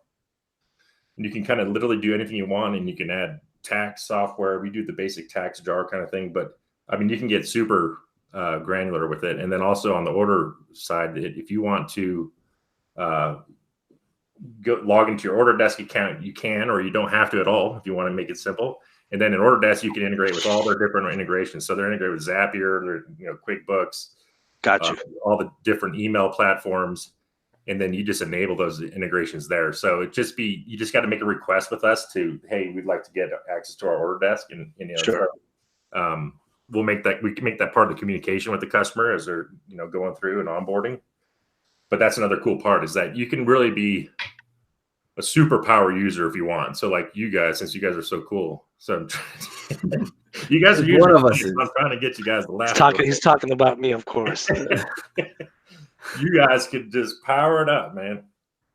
and you can kind of literally do anything you want. And you can add tax software. We do the basic tax jar kind of thing, but you can get super granular with it. And then also on the order side, if you want to log into your OrderDesk account, you can, or you don't have to at all if you want to make it simple. And then in OrderDesk, you can integrate with all their different integrations. So they're integrated with Zapier, QuickBooks, Gotcha. All the different email platforms, and then you just enable those integrations there. So you just got to make a request with us to, hey, we'd like to get access to our OrderDesk, and sure. We can make that part of the communication with the customer as they're going through and onboarding. But that's another cool part, is that you can really be a superpower user if you want. So like you guys, since you guys are so cool, so you guys are One using. of us I'm trying to get you guys to laugh. He's talking about me, of course. You guys could just power it up, man.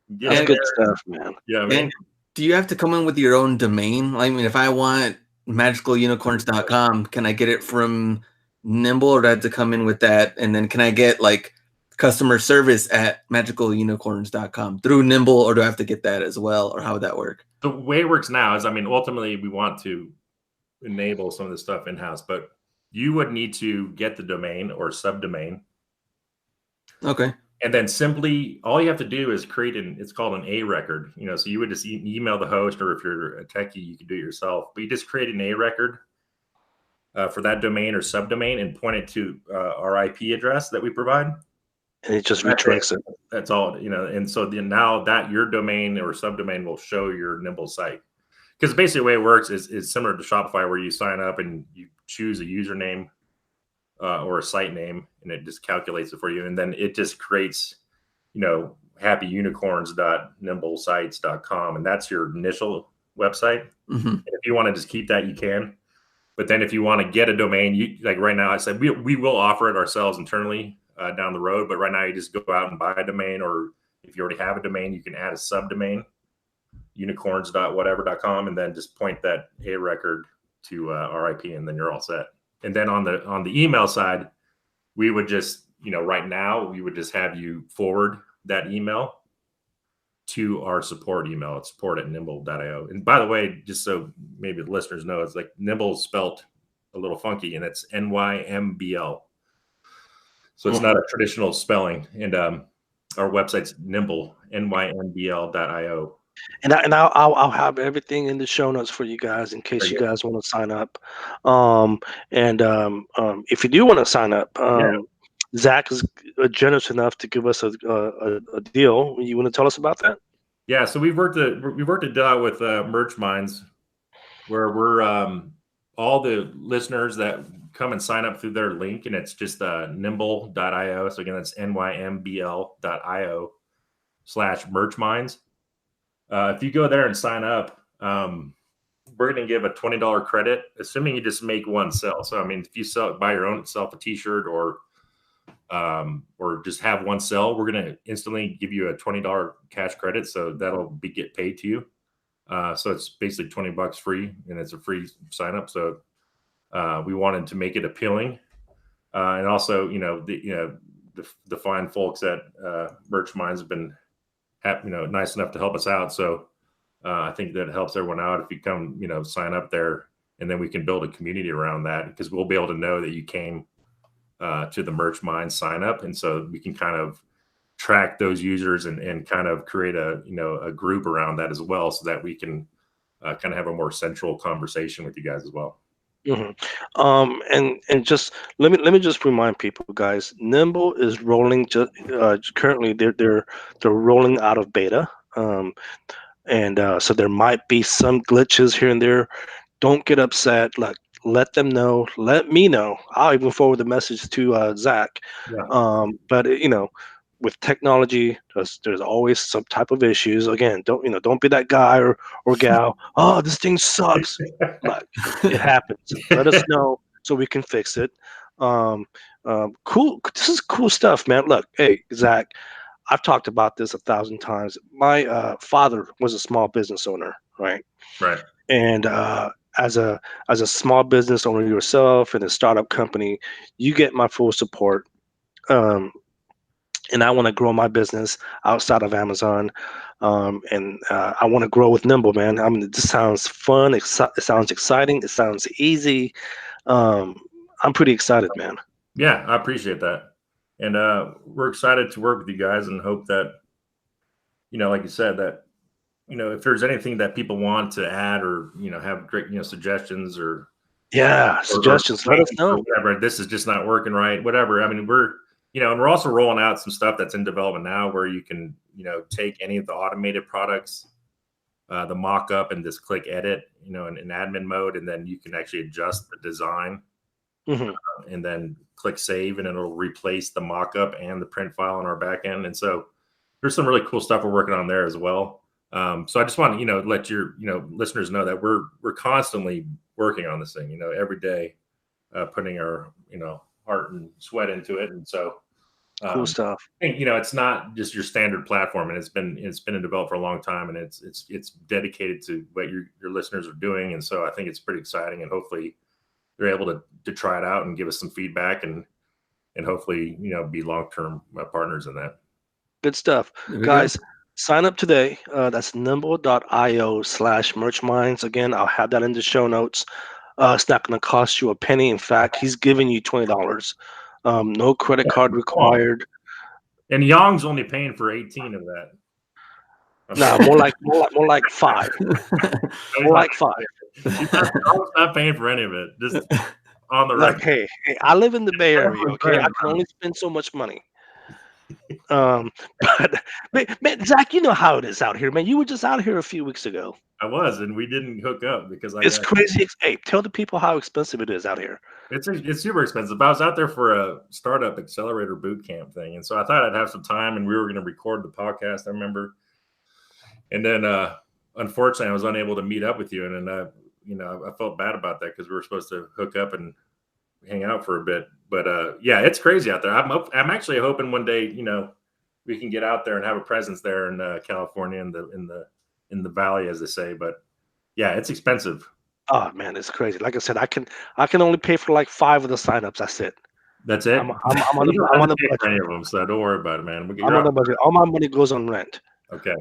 That's good stuff, man. Yeah, man. And do you have to come in with your own domain? I mean, if I want magicalunicorns.com, can I get it from Nimble, or do I have to come in with that? And then can I get like customer service at magicalunicorns.com through Nimble, or do I have to get that as well? Or how would that work? The way it works now is, I mean, ultimately we want to enable some of this stuff in-house, but you would need to get the domain or subdomain. Okay. And then simply all you have to do is create it's called an A record, so you would just email the host, or if you're a techie, you can do it yourself, but you just create an A record for that domain or subdomain and point it to our IP address that we provide. And it just retracts it. That's all, and so now that your domain or subdomain will show your Nimble site. Because basically the way it works is similar to Shopify, where you sign up and you choose a username or a site name, and it just calculates it for you. And then it just creates, happyunicorns.nimblesites.com. And that's your initial website. Mm-hmm. And if you want to just keep that, you can. But then if you want to get a domain, like right now, I said, we will offer it ourselves internally down the road. But right now you just go out and buy a domain, or if you already have a domain, you can add a subdomain, unicorns.whatever.com, and then just point that A record to our IP, and then you're all set. And then on the email side, we would just, right now, we would just have you forward that email to our support email at support@nimble.io. And by the way, just so maybe the listeners know, it's like Nimble spelt a little funky, and it's NYMBL. So it's not a traditional spelling. And our website's Nimble, NYMBL.io. And I'll have everything in the show notes for you guys in case you guys want to sign up. If you do want to sign up, Zac is generous enough to give us a deal. You want to tell us about that? Yeah, so we've worked a deal out with Merch Minds, where we're all the listeners that come and sign up through their link, and it's just nimble.io. So again, that's nymble.io/merchminds. If you go there and sign up, we're going to give a $20 credit, assuming you just make one sale. So, I mean, if you buy your own self a t-shirt or just have one sell, we're going to instantly give you a $20 cash credit. So that'll get paid to you. So it's basically $20 free, and it's a free sign up. So we wanted to make it appealing. And also, the fine folks at Merch Minds have been nice enough to help us out. So I think that helps everyone out if you come, sign up there, and then we can build a community around that, because we'll be able to know that you came to the Merch Minds sign up. And so we can kind of track those users and kind of create a group around that as well, so that we can kind of have a more central conversation with you guys as well. Mm-hmm. And just let me just remind people, guys. Nimble is rolling. Currently, they're rolling out of beta, so there might be some glitches here and there. Don't get upset. Let them know. Let me know. I'll even forward the message to Zac. Yeah. But with technology, there's always some type of issues. Again, don't be that guy or gal. Oh, this thing sucks. It happens. Let us know so we can fix it. Cool. This is cool stuff, man. Look, hey, Zac, I've talked about this 1,000 times. My father was a small business owner, right? Right. And as a small business owner yourself in a startup company, you get my full support. And I want to grow my business outside of Amazon. And I want to grow with Nimble, man. I mean, this sounds fun. It sounds exciting. It sounds easy. I'm pretty excited, man. Yeah, I appreciate that. And we're excited to work with you guys, and hope that, like you said, that, if there's anything that people want to add, or, have great, suggestions or suggestions, let us know. Whatever, this is just not working right, whatever. I mean, we're, and we're also rolling out some stuff that's in development now, where you can, take any of the automated products, the mock-up, and just click edit, in admin mode, and then you can actually adjust the design and then click save, and it'll replace the mock-up and the print file on our back end. And so there's some really cool stuff we're working on there as well. So I just want to, let your, listeners know that we're constantly working on this thing, every day, putting our, heart and sweat into it. And so cool stuff. I think, it's not just your standard platform, and it's been developed for a long time, and it's dedicated to what your listeners are doing. And so I think it's pretty exciting, and hopefully they're able to try it out and give us some feedback, and hopefully, be long-term partners in that. Good stuff. Guys, sign up today. That's Nimble.io/merchminds. Again, I'll have that in the show notes. It's not going to cost you a penny. In fact, he's giving you $20. No credit card required. And Young's only paying for 18 of that. No, more like 5. More like 5. He's not paying for any of it. Just on the record. Hey, I live in the Bay Area. Okay, I can only spend so much money. But man, Zach, you know how it is out here, man. You were just out here a few weeks ago. I was, and we didn't hook up because it's crazy. Hey, tell the people how expensive it is out here. It's super expensive. But I was out there for a startup accelerator boot camp thing, and so I thought I'd have some time, and we were going to record the podcast. I remember, and then unfortunately, I was unable to meet up with you, and then I felt bad about that because we were supposed to hook up and hang out for a bit. But yeah, it's crazy out there. I'm actually hoping one day, we can get out there and have a presence there in California, in the valley, as they say. But yeah, it's expensive. Oh man, it's crazy. Like I said, I can only pay for like 5 of the signups. That's it. That's it. I'm on the budget. For any of them, so don't worry about it, man. I'm on the budget. All my money goes on rent. Okay.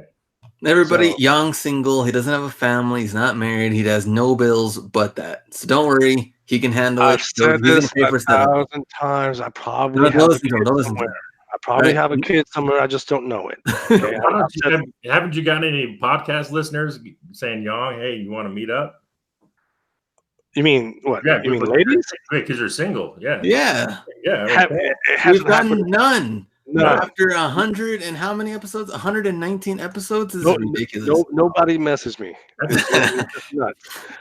Everybody, Young, single. He doesn't have a family. He's not married. He has no bills but that. So don't worry. He can handle it. I've said this 1,000 times. I probably have a kid somewhere. I probably have a kid somewhere. I just don't know it. Okay? Haven't you got any podcast listeners saying, Young, hey, you want to meet up? You mean what? Yeah, you mean ladies? Because you're single. Yeah. Yeah. Yeah. We've gotten none. No. After 100 and how many episodes? 119 episodes is ridiculous. Nobody messaged me.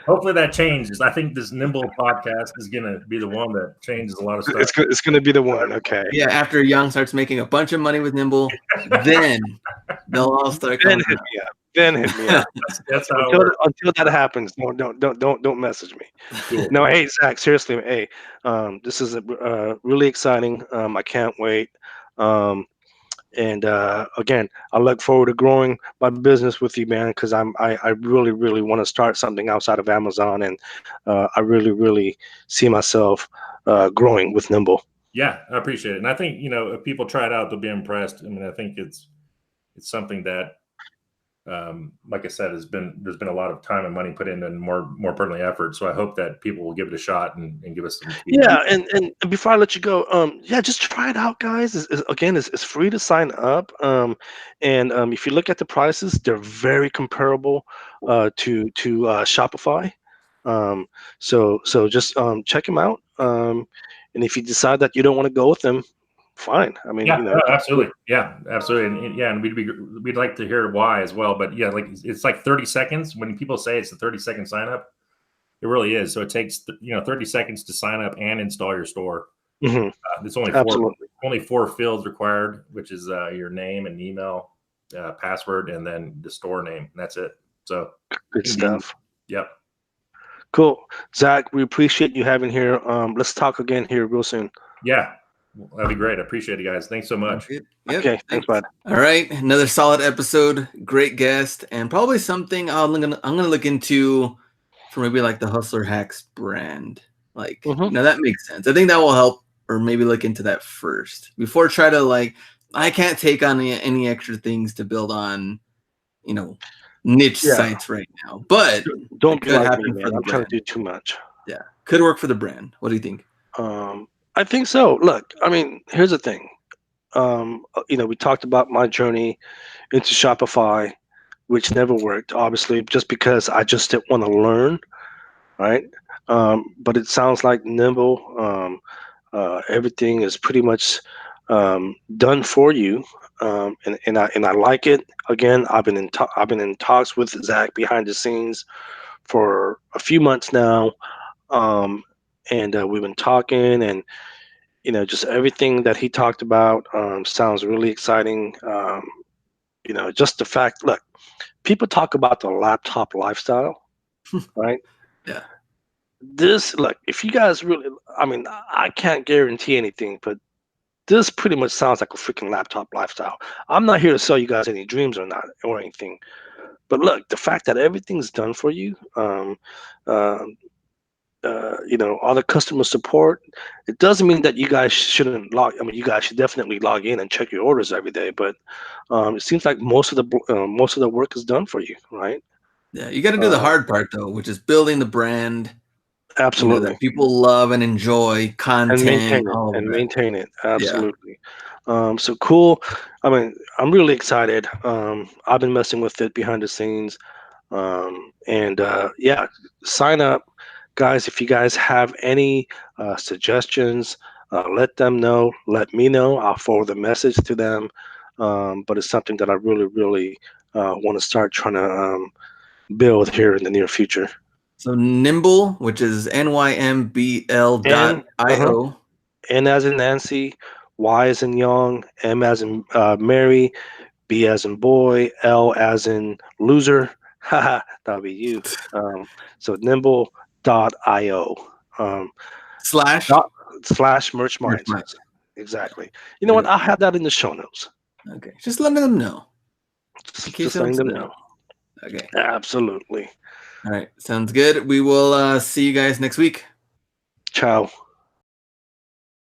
Hopefully that changes. I think this Nimble podcast is going to be the one that changes a lot of stuff. It's going to be the one. Okay. Yeah. After Young starts making a bunch of money with Nimble, then they'll all start. Then hit me up. Then hit me up. That's how until that happens. Don't message me. Cool. No, hey Zach, seriously, hey, this is really exciting. I can't wait. And again, I look forward to growing my business with you, man, because I really, really want to start something outside of Amazon, and I really, really see myself growing with Nimble. Yeah, I appreciate it, and I think if people try it out, they'll be impressed. I mean, I think it's something that, like I said, there's been a lot of time and money put in, and more importantly, effort. So I hope that people will give it a shot and give us some feedback. Yeah, and before I let you go, just try it out, guys. It's free to sign up. And if you look at the prices, they're very comparable to Shopify. So just check them out. And if you decide that you don't want to go with them, fine. I mean, absolutely. Yeah, absolutely. And we'd like to hear why as well. But yeah, like it's like 30 seconds. When people say it's a 30-second sign up, it really is. So it takes 30 seconds to sign up and install your store. Mm-hmm. There's only 4 fields required, which is your name and email, password, and then the store name. And that's it. So good stuff. Yep. Cool. Zach, we appreciate you having here. Let's talk again here real soon. Yeah. That'd be great. I appreciate it, guys. Thanks so much. Yep. Okay, thanks, bud. All right, another solid episode. Great guest, and probably something I'm gonna look into for maybe like the Hustler Hacks brand. Like, that makes sense. I think that will help, or maybe look into that first before try to I can't take on any extra things to build on, niche sites right now. But don't be like me, man. I'm trying to do too much. Yeah, could work for the brand. What do you think? I think so. Look, I mean, here's the thing. We talked about my journey into Shopify, which never worked, obviously, just because I just didn't want to learn, right? But it sounds like Nimble, everything is pretty much done for you, and I like it. Again, I've been in talks with Zach behind the scenes for a few months now. and we've been talking, and just everything that he talked about sounds really exciting. Just the fact, look, people talk about the laptop lifestyle, right? Yeah. Look, if you guys really, I mean, I can't guarantee anything, but this pretty much sounds like a freaking laptop lifestyle. I'm not here to sell you guys any dreams or anything, but look, the fact that everything's done for you, all the customer support, it doesn't mean that you guys shouldn't log. I mean, you guys should definitely log in and check your orders every day, but it seems like most of the work is done for you, right? Yeah, you got to do the hard part though, which is building the brand. Absolutely. That people love and enjoy, And content, all of that. maintain it. Yeah. Absolutely. So cool. I mean, I'm really excited. I've been messing with it behind the scenes. Yeah, sign up, guys. If you guys have any suggestions, let them know. Let me know. I'll forward the message to them. But it's something that I really, really want to start trying to build here in the near future. So Nimble, which is NYMBL.io. N as in Nancy, Y as in Young, M as in Mary, B as in boy, L as in loser. Haha, that'll be you. So Nymbl.io. Slash Merch Minds. Exactly. You know There what? you go. I'll have that in the show notes. Okay. Just letting them know. Just letting them know. Okay. Absolutely. All right. Sounds good. We will see you guys next week. Ciao.